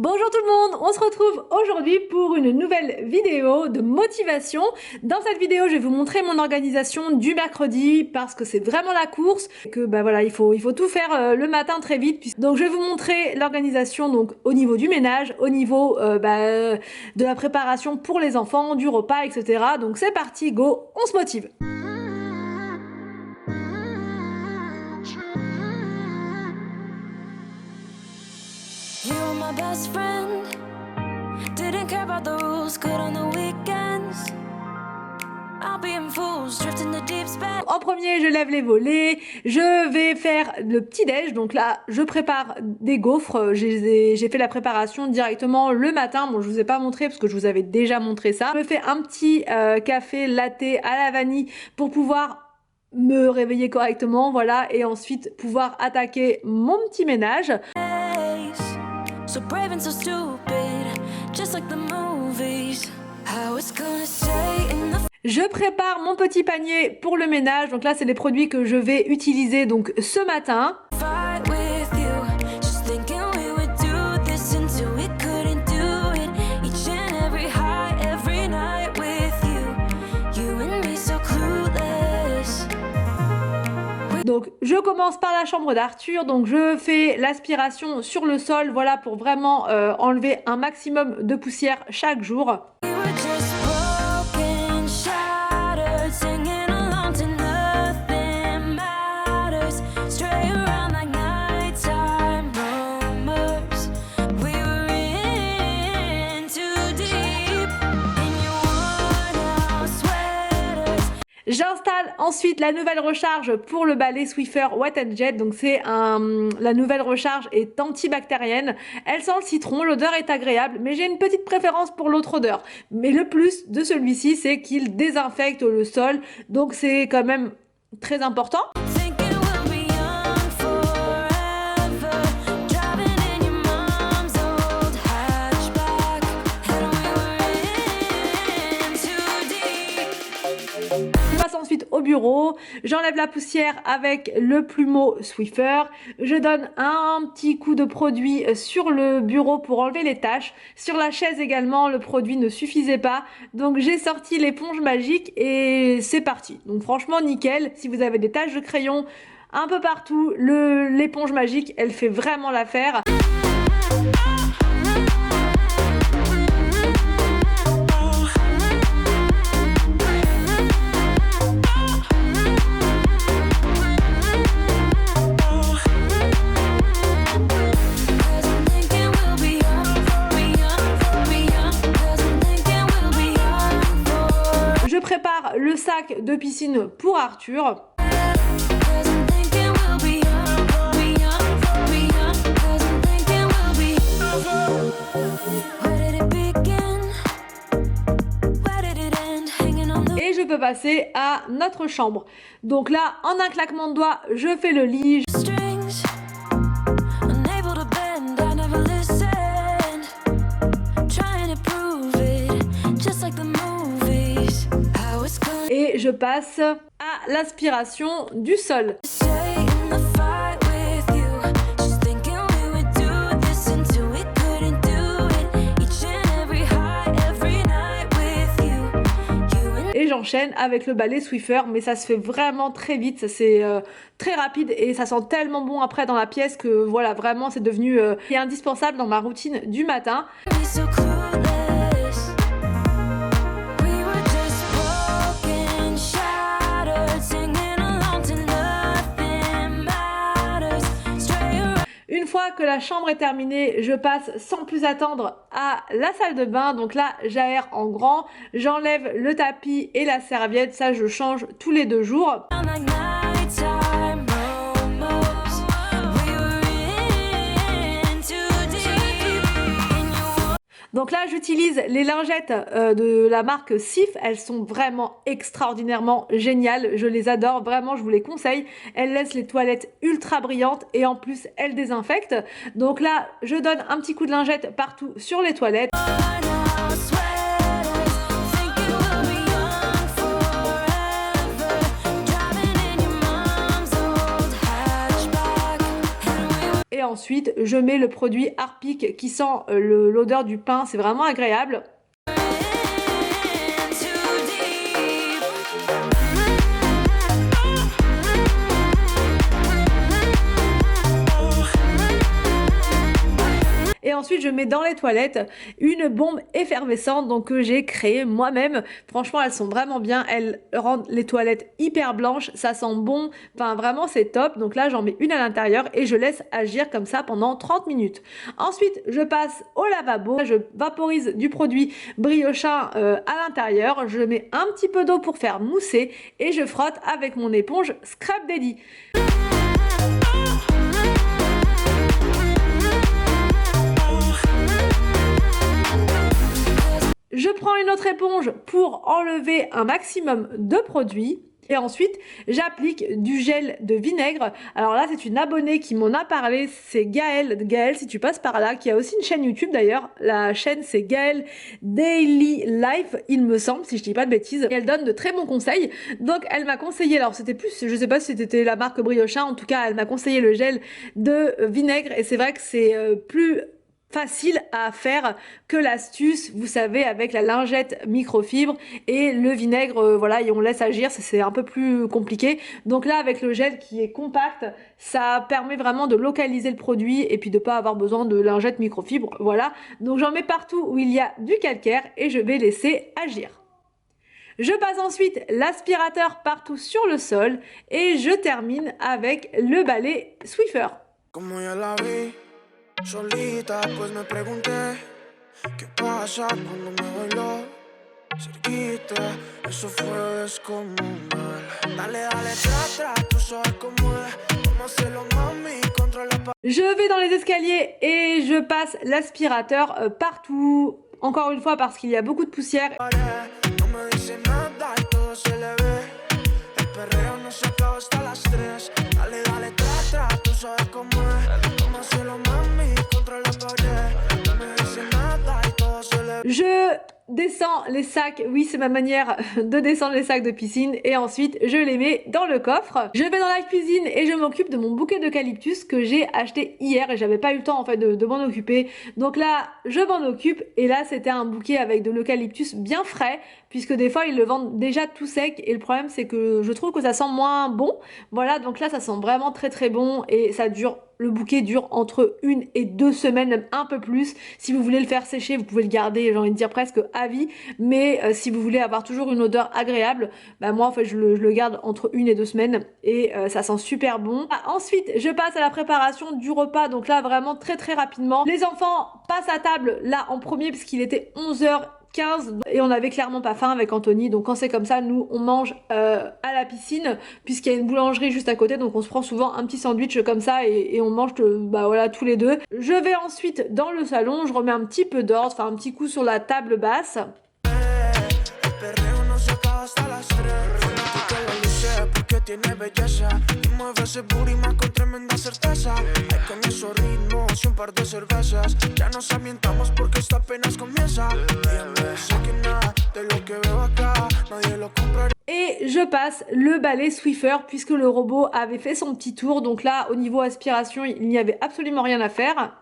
Bonjour tout le monde, on se retrouve aujourd'hui pour une nouvelle vidéo de motivation. Dans cette vidéo, je vais vous montrer mon organisation du mercredi parce que c'est vraiment la course, que voilà, il faut tout faire le matin très vite. Donc je vais vous montrer l'organisation donc au niveau du ménage, au niveau de la préparation pour les enfants, du repas, etc. Donc c'est parti, go, on se motive. My best friend didn't care about the rules, good on the weekends. I'll be in fools, drifting the deep space. En premier, je lève les volets, je vais faire le petit déj. Donc là, je prépare des gaufres. J'ai fait la préparation directement le matin. Bon, je vous ai pas montré parce que je vous avais déjà montré ça. Je me fais un petit café latte à la vanille pour pouvoir me réveiller correctement, voilà, et ensuite pouvoir attaquer mon petit ménage. So brave and so stupid, just like the movies. How it's gonna stay in the... Je prépare mon petit panier pour le ménage. Donc là, c'est les produits que je vais utiliser donc ce matin. Donc je commence par la chambre d'Arthur, donc je fais l'aspiration sur le sol, voilà, pour vraiment enlever un maximum de poussière chaque jour. J'installe ensuite la nouvelle recharge pour le balai Swiffer Wet n Jet. Donc la nouvelle recharge est antibactérienne. Elle sent le citron, l'odeur est agréable, mais j'ai une petite préférence pour l'autre odeur. Mais le plus de celui-ci, c'est qu'il désinfecte le sol. Donc c'est quand même très important. Ensuite au bureau, j'enlève la poussière avec le plumeau Swiffer, je donne un petit coup de produit sur le bureau pour enlever les taches, sur la chaise également le produit ne suffisait pas, donc j'ai sorti l'éponge magique et c'est parti. Donc franchement nickel, si vous avez des taches de crayon un peu partout, l'éponge magique elle fait vraiment l'affaire. Prépare le sac de piscine pour Arthur. Et je peux passer à notre chambre. Donc là, en un claquement de doigts, je fais le lit. Et je passe à l'aspiration du sol. Et j'enchaîne avec le balai Swiffer, mais ça se fait vraiment très vite, c'est très rapide et ça sent tellement bon après dans la pièce que voilà, vraiment c'est devenu indispensable dans ma routine du matin. Une fois que la chambre est terminée, je passe sans plus attendre à la salle de bain. Donc là, j'aère en grand, j'enlève le tapis et la serviette. Ça, je change tous les 2 jours. Donc là, j'utilise les lingettes de la marque Sif. Elles sont vraiment extraordinairement géniales. Je les adore, vraiment, je vous les conseille. Elles laissent les toilettes ultra brillantes et en plus, elles désinfectent. Donc là, je donne un petit coup de lingette partout sur les toilettes. Et ensuite, je mets le produit Harpic qui sent l'odeur du pain, c'est vraiment agréable. Et ensuite, je mets dans les toilettes une bombe effervescente donc que j'ai créée moi-même. Franchement, elles sont vraiment bien. Elles rendent les toilettes hyper blanches. Ça sent bon. Enfin, vraiment, c'est top. Donc là, j'en mets une à l'intérieur et je laisse agir comme ça pendant 30 minutes. Ensuite, je passe au lavabo. Je vaporise du produit Briochin à l'intérieur. Je mets un petit peu d'eau pour faire mousser et je frotte avec mon éponge Scrub Daddy. Je prends une autre éponge pour enlever un maximum de produits. Et ensuite, j'applique du gel de vinaigre. Alors là, c'est une abonnée qui m'en a parlé. C'est Gaëlle. Gaëlle, si tu passes par là, qui a aussi une chaîne YouTube d'ailleurs. La chaîne, c'est Gaëlle Daily Life, il me semble, si je dis pas de bêtises. Et elle donne de très bons conseils. Donc, elle m'a conseillé, alors c'était plus, je sais pas si c'était la marque Briochin. En tout cas, elle m'a conseillé le gel de vinaigre. Et c'est vrai que c'est plus facile à faire que l'astuce, vous savez, avec la lingette microfibre et le vinaigre, voilà, et on laisse agir, c'est un peu plus compliqué. Donc là, avec le gel qui est compact, ça permet vraiment de localiser le produit et puis de pas avoir besoin de lingette microfibre, voilà. Donc j'en mets partout où il y a du calcaire et je vais laisser agir. Je passe ensuite l'aspirateur partout sur le sol et je termine avec le balai Swiffer. Solita, pues me pregunté qué pasa cuando me bailó cerquita, eso fue descomunal. Dale, dale, tra, tra, tú sabes cómo es, cómo hacerlo, mami, controla. Je vais dans les escaliers et je passe l'aspirateur partout. Encore une fois parce qu'il y a beaucoup de poussière. Je descends les sacs, oui c'est ma manière de descendre les sacs de piscine et ensuite je les mets dans le coffre. Je vais dans la cuisine et je m'occupe de mon bouquet d'eucalyptus que j'ai acheté hier et j'avais pas eu le temps en fait de m'en occuper. Donc là je m'en occupe et là c'était un bouquet avec de l'eucalyptus bien frais puisque des fois ils le vendent déjà tout sec et le problème c'est que je trouve que ça sent moins bon. Voilà, donc là ça sent vraiment très très bon et ça dure. Le bouquet dure entre 1 et 2 semaines, même un peu plus. Si vous voulez le faire sécher, vous pouvez le garder, j'ai envie de dire presque à vie. Mais si vous voulez avoir toujours une odeur agréable, bah moi en fait je le garde entre 1 et 2 semaines et ça sent super bon. Ensuite, je passe à la préparation du repas. Donc là vraiment très très rapidement. Les enfants passent à table là en premier parce qu'il était 11h15 et on avait clairement pas faim avec Anthony, donc quand c'est comme ça nous on mange à la piscine puisqu'il y a une boulangerie juste à côté, donc on se prend souvent un petit sandwich comme ça et on mange bah voilà tous les deux. Je vais ensuite dans le salon, je remets un petit peu d'ordre, enfin un petit coup sur la table basse. Tiene belleza y mueve ese booty más con tremenda certeza. Ay, con esos ritmos y un par de cervezas ya nos ambientamos porque esto apenas comienza. Ella me dice que nada de lo que veo acá nadie lo comprará. Et je passe le balai Swiffer puisque le robot avait fait son petit tour. Donc là, au niveau aspiration, il n'y avait absolument rien à faire.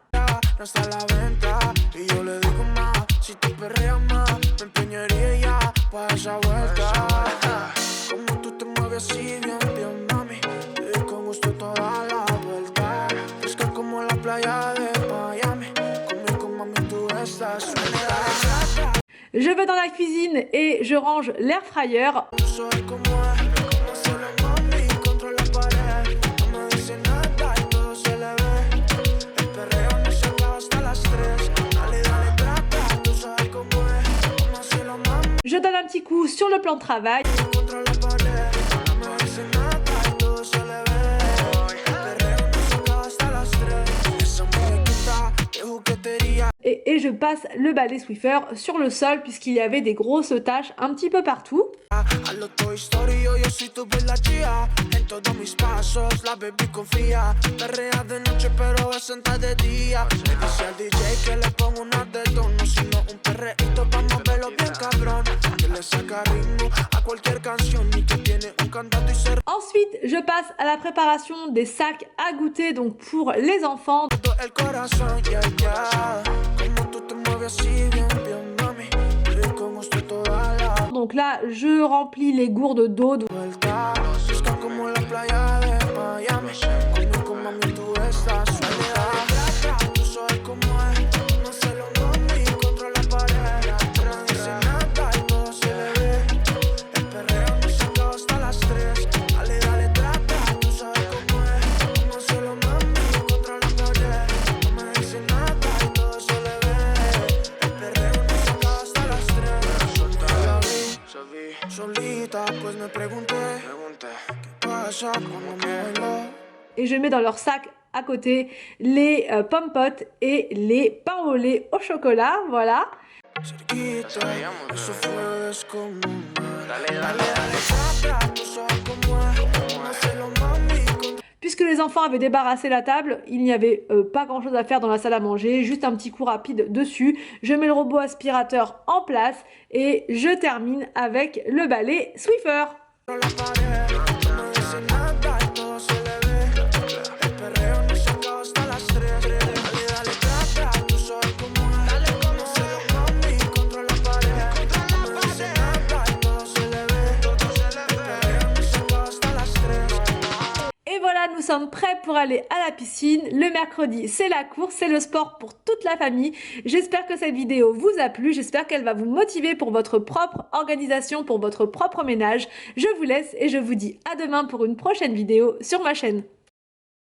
Je vais dans la cuisine et je range l'air fryer. Je donne un petit coup sur le plan de travail. Et je passe le balai Swiffer sur le sol puisqu'il y avait des grosses taches un petit peu partout. Ensuite, je passe à la préparation des sacs à goûter, donc pour les enfants. El corazón, yeah, yeah. Como tú te mueves así, bien, bien, mami. Y con gusto toda la Donc là, je remplis les gourdes d'eau. vuelta. Buscan como la playa de Miami. Conmigo, mami, tú estás suelta. Tú sabes cómo es. No se lo mami contra la pared. No dice nada y todo se le ve. El perreo no se acaba hasta las 3. Dale, dale, trata. Tú sabes cómo es. No se lo mami contra la pared. No me dice nada y todo se le ve. El perreo no se acaba hasta las 3. Suelta la vi, solita, pues me pregunté. ¿Qué pasa cuando me bailó? Et je mets dans leur sac à côté les pommes-potes et les pains au lait au chocolat, voilà. Cerquita, eso fue descomunal. Dale, dale, dale, trata, tú sabes cómo es. No se lo mami con Puisque les enfants avaient débarrassé la table, il n'y avait pas grand chose à faire dans la salle à manger, juste un petit coup rapide dessus. Je mets le robot aspirateur en place et je termine avec le balai Swiffer. la pared. No me dice nada y todo se le ve. El perreo no se acaba hasta las 3. Dale, dale, trata, tú sabes cómo es. No se lo mami contra la pared. No me dice nada y todo se le ve. El perreo no se acaba hasta las 3. Et voilà, nous sommes prêts pour aller à la piscine. Le mercredi, c'est la course, c'est le sport pour toute la famille. J'espère que cette vidéo vous a plu, j'espère qu'elle va vous motiver pour votre propre organisation, pour votre propre ménage. Je vous laisse et je vous dis à demain pour une prochaine vidéo sur ma chaîne.